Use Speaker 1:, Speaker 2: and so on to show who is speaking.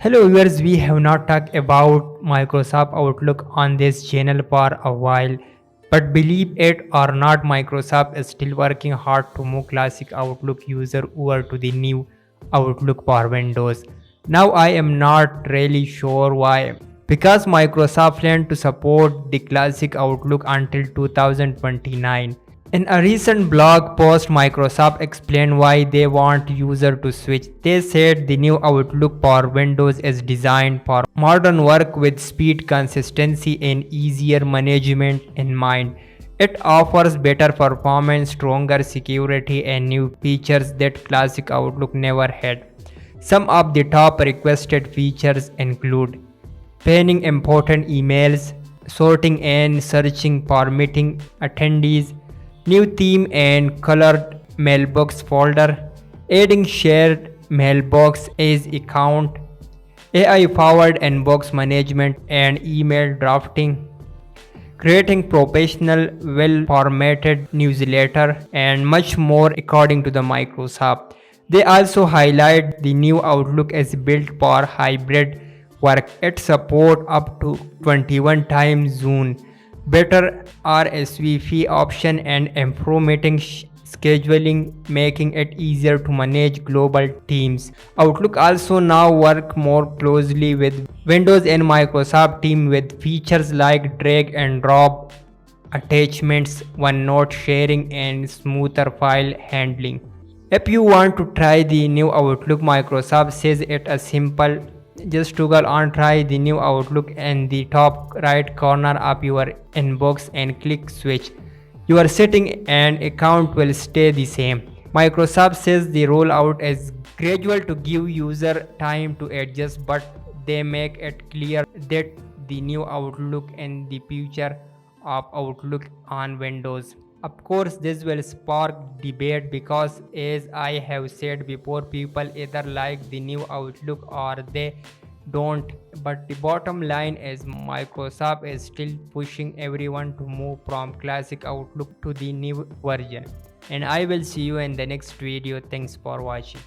Speaker 1: Hello viewers, we have not talked about Microsoft Outlook on this channel for a while, but believe it or not, Microsoft is still working hard to move classic Outlook user over to the new Outlook for Windows. Now I am not really sure why, because Microsoft planned to support the classic Outlook until 2029. In a recent blog post, Microsoft explained why they want users to switch. They said the new Outlook for Windows is designed for modern work with speed, consistency, and easier management in mind. It offers better performance, stronger security, and new features that classic Outlook never had. Some of the top requested features include planning important emails, sorting and searching for meeting attendees, new theme and colored mailbox folder, adding shared mailbox as account, AI powered inbox management and email drafting, creating professional, well formatted newsletter, and much more according to the Microsoft. They also highlight the new Outlook is built for hybrid work. It support up to 21 time zone, better RSVP option and improving scheduling, making it easier to manage global teams. Outlook also now work more closely with Windows and Microsoft Team with features like drag and drop attachments, OneNote sharing, and smoother file handling. If you want to try the new Outlook, Microsoft says it is simple. Just toggle on try the new Outlook in the top right corner of your inbox and click switch. Your setting and account will stay the same. Microsoft says the rollout is gradual to give user time to adjust, but they make it clear that the new Outlook and the future of Outlook on Windows. Of course, this will spark debate because, as I have said before, people either like the new Outlook or they don't. But the bottom line is Microsoft is still pushing everyone to move from classic Outlook to the new version. And I will see you in the next video. Thanks for watching.